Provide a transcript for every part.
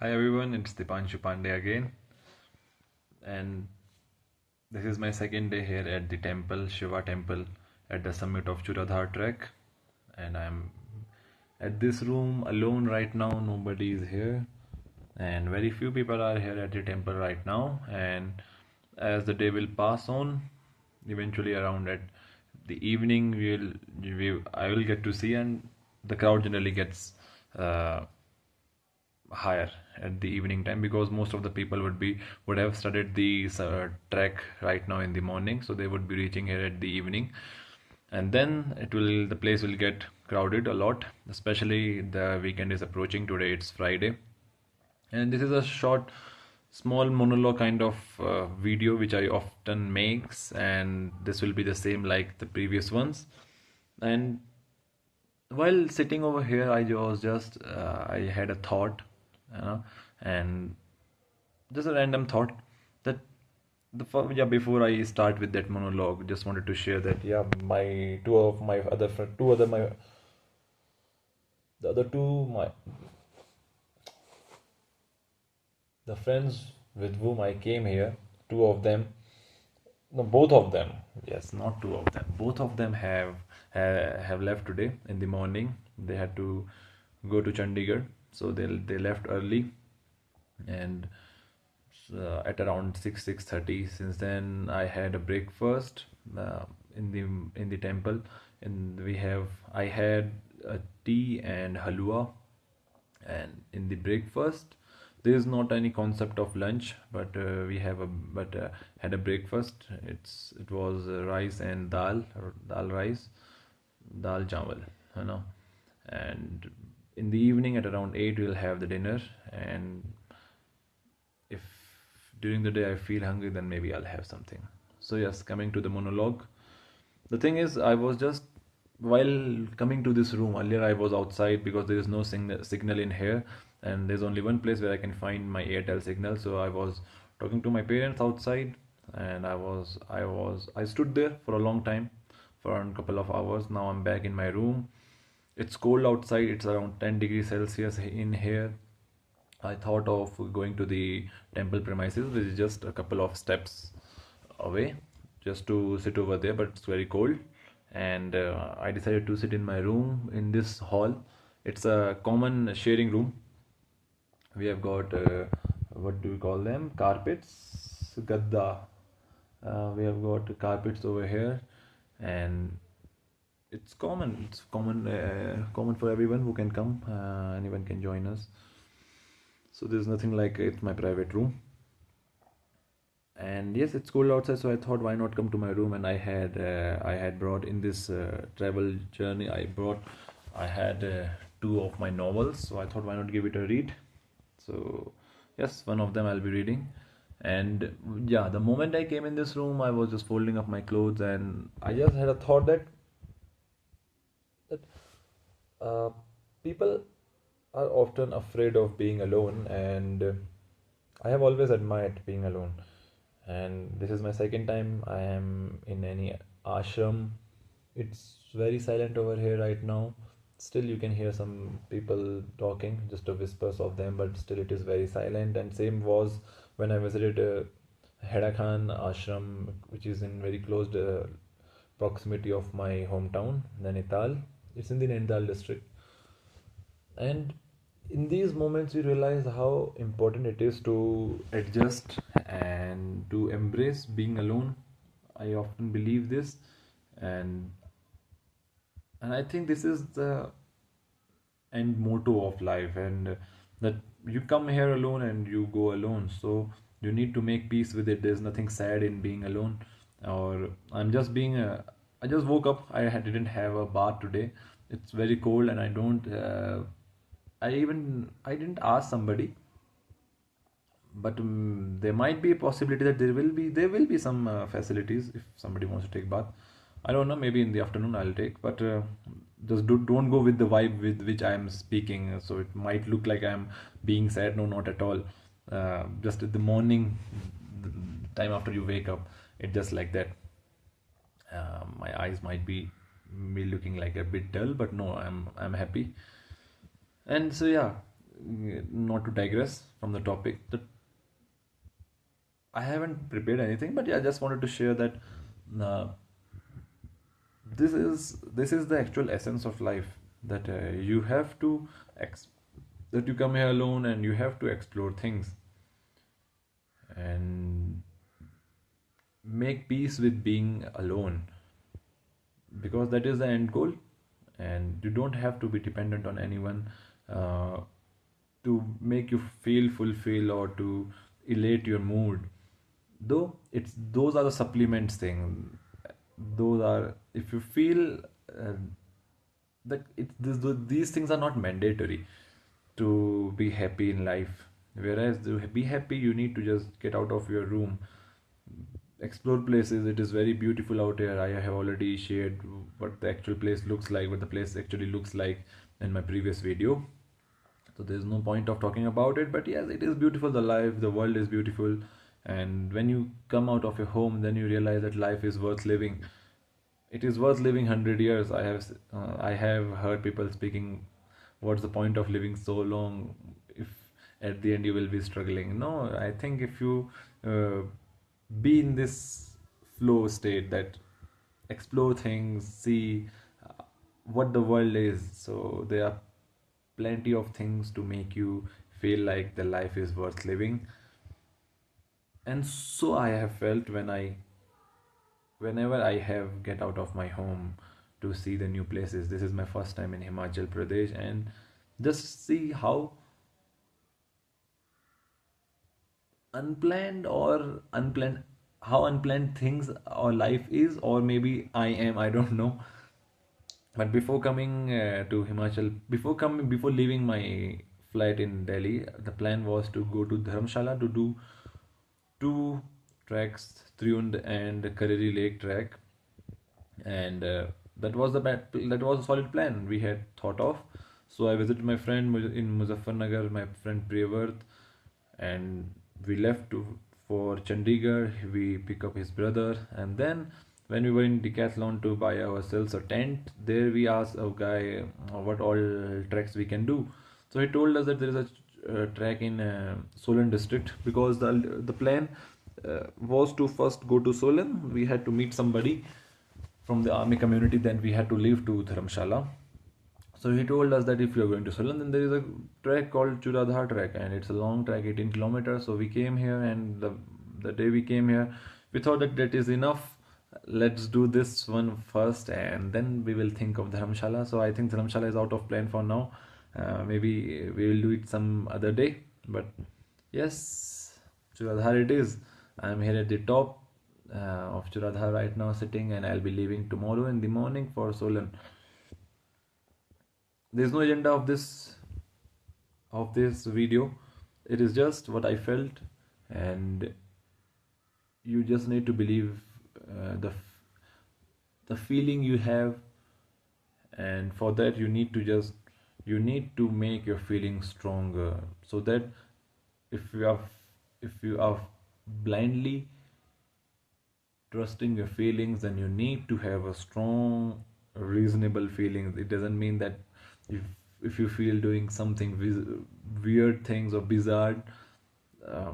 Hi everyone, it's Dipanshu Pandey again, and this is my second day here at the temple, Shiva temple, at the summit of Churdhar trek, and I'm at this room alone right now. Nobody is here, and very few people are here at the temple right now. And as the day will pass on, eventually around at the evening, I will get to see, and the crowd generally gets. Higher at the evening time because most of the people would have started the trek right now in the morning, so they would be reaching here at the evening, and then the place will get crowded a lot, especially the weekend is approaching. Today it's Friday, and this is a short small monologue kind of video which I often makes, and this will be the same like the previous ones. And while sitting over here, I had a thought, you know, and just a random thought that before I start with that monologue, just wanted to share that my two of my other friend, two other my the other two my the friends with whom I came here, two of them, no, both of them, yes, not two of them, both of them have left today in the morning. They had to go to Chandigarh, so they left early, and at around 6:30. Since then, I had a breakfast in the temple, and I had a tea and halwa, and in the breakfast there is not any concept of lunch, but we have a but had a breakfast. It was rice and dal, or dal rice, dal chawal, you know. And in the evening at around 8 we'll have the dinner, and if during the day I feel hungry, then maybe I'll have something. So yes, coming to the monologue, the thing is, I was just while coming to this room earlier, I was outside because there is no signal in here, and there's only one place where I can find my Airtel signal. So I was talking to my parents outside, and I stood there for a long time, for around a couple of hours. Now I'm back in my room. It's cold outside. It's around 10 degrees Celsius in here. I thought of going to the temple premises, which is just a couple of steps away, just to sit over there, but it's very cold. And I decided to sit in my room in this hall. It's a common sharing room. We have got what do we call them? Carpets, gadda. We have got carpets over here, and it's common. It's common for everyone who can come. Anyone can join us. So there's nothing like it's my private room. And yes, it's cold outside, so I thought, why not come to my room? And I had brought in this travel journey. I had two of my novels, so I thought, why not give it a read? So yes, one of them I'll be reading. And yeah, the moment I came in this room, I was just folding up my clothes, and I just had a thought that uh, people are often afraid of being alone, and I have always admired being alone. And this is my second time I am in any ashram. It's very silent over here right now. Still, you can hear some people talking, just a whispers of them, but still it is very silent. And same was when I visited Heda Khan ashram, which is in very close proximity of my hometown, Nainital. It's in the Nainital district. And in these moments, we realize how important it is to adjust and to embrace being alone. I often believe this, and I think this is the end motto of life, and that you come here alone and you go alone. So you need to make peace with it. There's nothing sad in being alone. Or I'm just being. I just woke up. Didn't have a bath today. It's very cold, and I don't. I didn't ask somebody, but there might be a possibility that there will be some facilities if somebody wants to take bath. I don't know, maybe in the afternoon I'll take, but just don't go with the vibe with which I am speaking, so it might look like I'm being sad. No, not at all. Just at the morning, the time after you wake up, it's just like that. My eyes might be me looking like a bit dull, but no, I'm happy. And so yeah, not to digress from the topic, I haven't prepared anything, but yeah, I just wanted to share that uh, this is the actual essence of life, that you have to ex- that you come here alone and you have to explore things and make peace with being alone, because that is the end goal, and you don't have to be dependent on anyone uh, to make you feel fulfilled or to elate your mood, though it's those are the supplements thing. Those are, if you feel that these things are not mandatory to be happy in life, whereas to be happy you need to just get out of your room, explore places. It is very beautiful out here. I have already shared what the actual place looks like, what the place actually looks like in my previous video, so there's no point of talking about it. But yes, it is beautiful. The world is beautiful, and when you come out of your home, then you realize that life is worth living. It is worth living 100 years. I have heard people speaking, what's the point of living so long if at the end you will be struggling? No, I think if you uh, be in this flow state, that explore things, see what the world is, so there are plenty of things to make you feel like the life is worth living. And so I have felt whenever I have get out of my home to see the new places. This is my first time in Himachal Pradesh, and just see unplanned how unplanned things or life is, or maybe I am, I don't know. But before coming to Himachal, before leaving my flight in Delhi, the plan was to go to Dharamshala to do two tracks, Triund and Kareri Lake track, and that was a solid plan we had thought of. So I visited my friend in Muzaffarnagar, my friend Priyavarth, and we left for Chandigarh. We pick up his brother, and then when we were in Decathlon to buy ourselves a tent, there we asked a guy what all treks we can do. So he told us that there is a track in Solan district, because the plan was to first go to Solan. We had to meet somebody from the army community, then we had to leave to Dharamshala. So he told us that if you are going to Solan, then there is a trek called Churdhar trek, and it's a long trek, 18 kilometers. So we came here, and the day we came here, we thought that that is enough. Let's do this one first, and then we will think of Dharamshala. So I think Dharamshala is out of plan for now. Maybe we will do it some other day. But yes, Churdhar it is. I'm here at the top of Churdhar right now, sitting, and I'll be leaving tomorrow in the morning for Solan. There's no agenda of this video. It is just what I felt, and you just need to believe the feeling you have, and for that you need to make your feelings stronger, so that if you are blindly trusting your feelings, then you need to have a strong reasonable feelings. It doesn't mean that if if you feel doing something weird things or bizarre, uh,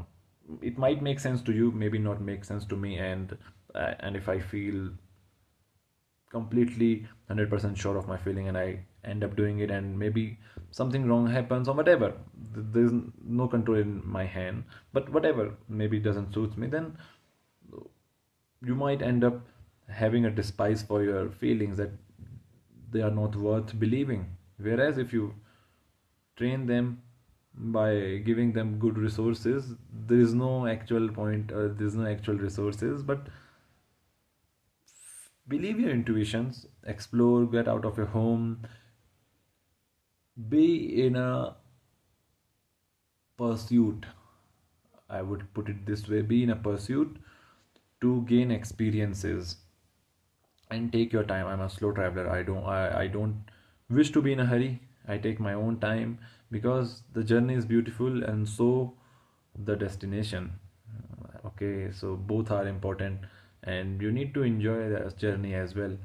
it might make sense to you, maybe not make sense to me. And if I feel completely 100% sure of my feeling and I end up doing it, and maybe something wrong happens or whatever, there's no control in my hand, but whatever, maybe it doesn't suit me, then you might end up having a despise for your feelings, that they are not worth believing. Whereas if you train them by giving them good resources, there is no actual point, there is no actual resources, but believe your intuitions, explore, get out of your home, be in a pursuit. I would put it this way, be in a pursuit to gain experiences, and take your time. I'm a slow traveler. I don't wish to be in a hurry. I take my own time, because the journey is beautiful, and so the destination. Okay, so both are important, and you need to enjoy the journey as well.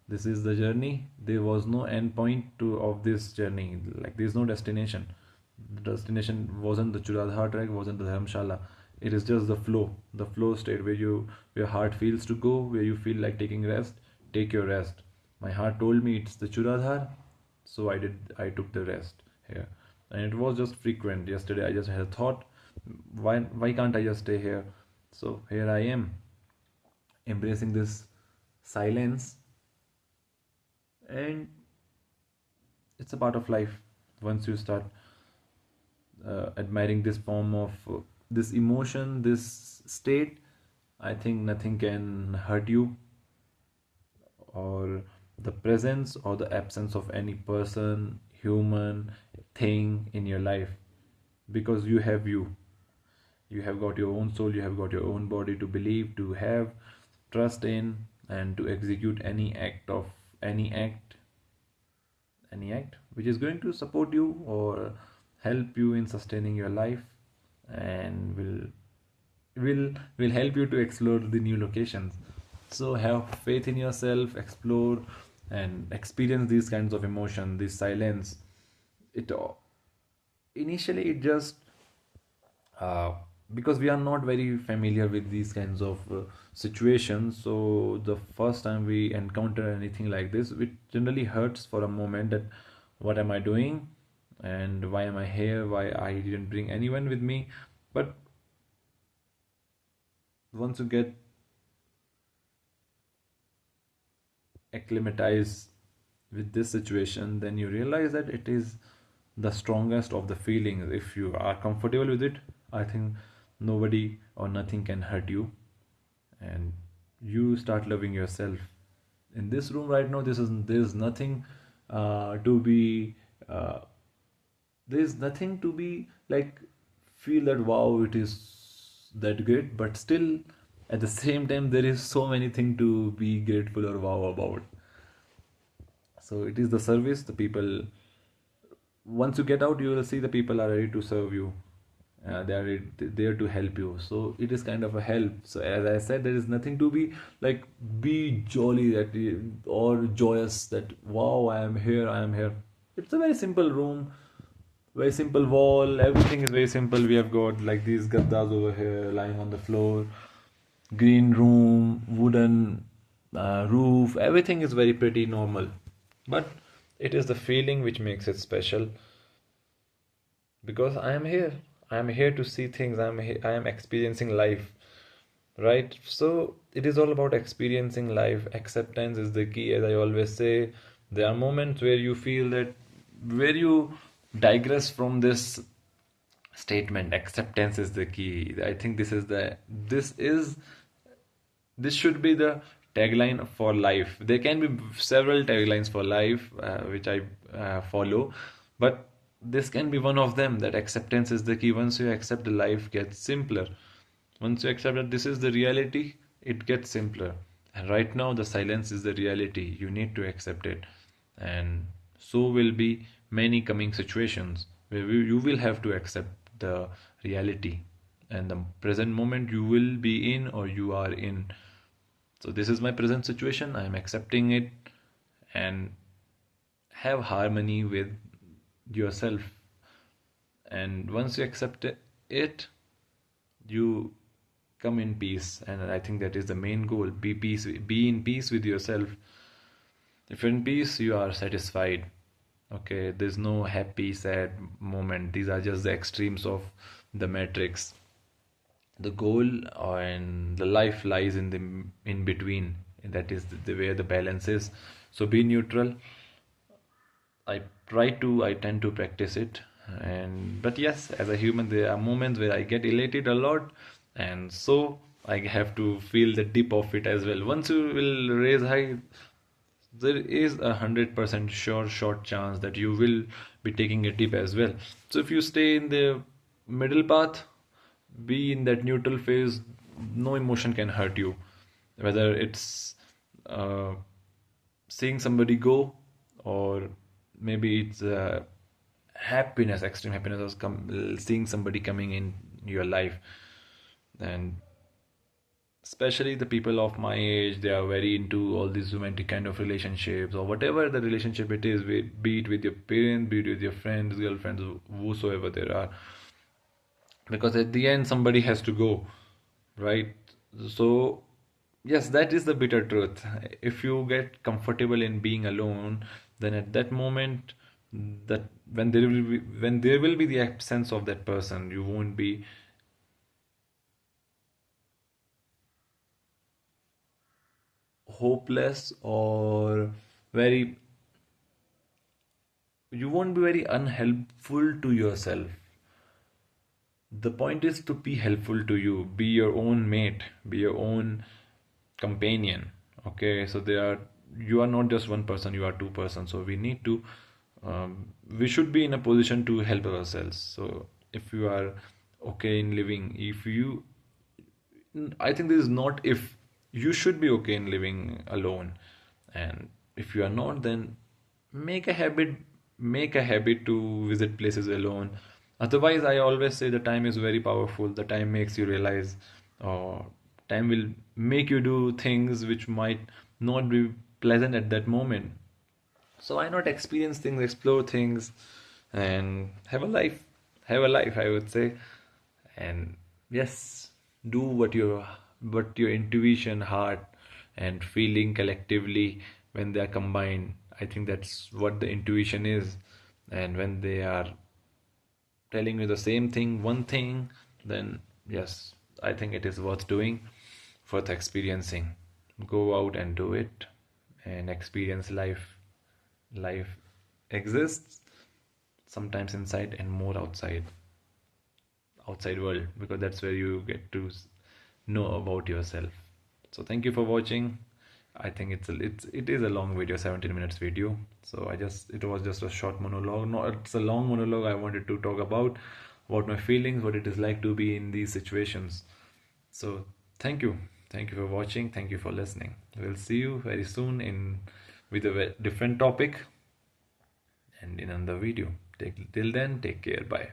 This is the journey. There was no end point to of this journey. Like, there is no destination. The destination wasn't the Churdhar trek, wasn't the Dharamshala. It is just the flow state where where your heart feels to go, where you feel like taking rest. Take your rest. My heart told me it's the Churdhar, so I took the rest here, and it was just frequent. Yesterday I just had a thought, why can't I just stay here? So here I am, embracing this silence, and it's a part of life. Once you start admiring this form of this emotion, this state, I think nothing can hurt you, or the presence or the absence of any person, human, thing in your life, because you have got your own soul, you have got your own body to believe, to have trust in, and to execute any act any act which is going to support you or help you in sustaining your life, and will help you to explore the new locations. So have faith in yourself, explore and experience these kinds of emotion, this silence. It initially it just uh, because we are not very familiar with these kinds of situations, so the first time we encounter anything like this, it generally hurts for a moment, that what am I doing and why am I here, why I didn't bring anyone with me. But once you get acclimatized with this situation, then you realize that it is the strongest of the feelings. If you are comfortable with it, I think nobody or nothing can hurt you, and you start loving yourself. In this room right now, there's nothing to be uh, there's nothing to be like feel that wow it is that great, but still at the same time there is so many things to be grateful or wow about. So it is the service, the people. Once you get out, you will see the people are ready to serve you. They are there to help you. So it is kind of a help. So as I said, there is nothing to be like be jolly that or joyous that wow I am here, I am here. It's a very simple room, very simple wall. Everything is very simple. We have got like these gaddas over here lying on the floor, green room, wooden roof. Everything is very pretty normal, but it is the feeling which makes it special, because I am here. I am here to see things. I am experiencing life, right? So it is all about experiencing life. Acceptance is the key, as I always say. There are moments where you feel that, where you digress from this statement, acceptance is the key. I think this should be the tagline for life. There can be several taglines for life which I follow, but this can be one of them, that acceptance is the key. Once you accept, the life gets simpler. Once you accept that this is the reality, it gets simpler. And right now, the silence is the reality. You need to accept it. And so will be many coming situations where you will have to accept the reality and the present moment you will be in or you are in. So this is my present situation. I am accepting it, and have harmony with yourself. And once you accept it, you come in peace. And I think that is the main goal. Be in peace with yourself. If you're in peace, you are satisfied. Okay, there's no happy, sad moment. These are just the extremes of the matrix. The goal and the life lies in the in between. That is the where the balance is. So be neutral. I tend to practice it. And but yes, as a human, there are moments where I get elated a lot, and so I have to feel the dip of it as well. Once you will raise high, there is 100% sure short chance that you will be taking a dip as well. So if you stay in the middle path, be in that neutral phase, no emotion can hurt you, whether it's uh, seeing somebody go, or maybe it's happiness, extreme happiness, or seeing somebody coming in your life. And especially the people of my age, they are very into all these romantic kind of relationships, or whatever the relationship it is, be it with your parents, be it with your friends, girlfriends, whosoever there are, because at the end somebody has to go, right? So yes, that is the bitter truth. If you get comfortable in being alone, then at that moment, that when there will be the absence of that person, you won't be hopeless, or very you won't be very unhelpful to yourself. The point is to be helpful to you, be your own mate, be your own companion. Okay, so there are you are not just one person, you are two persons, so we need to we should be in a position to help ourselves. So if you are okay in living, if you I think this is not if you should be okay in living alone, and if you are not, then make a habit make a habit to visit places alone. Otherwise, I always say the time is very powerful. The time makes you realize, or time will make you do things which might not be pleasant at that moment. So why not experience things, explore things, and have a life? Have a life, I would say. And yes, do what your intuition, heart, and feeling collectively, when they are combined, I think that's what the intuition is. And when they are telling you the same thing, one thing, then yes, I think it is worth doing, worth experiencing. Go out and do it and experience life. Life exists sometimes inside and more outside world, because that's where you get to know about yourself. So thank you for watching. I think it is a long video, 17 minutes video. So it was just a short monologue. No, it's a long monologue. I wanted to talk about my feelings, what it is like to be in these situations. So thank you for watching, thank you for listening. We'll see you very soon in with a different topic and in another video. Till then, take care. Bye.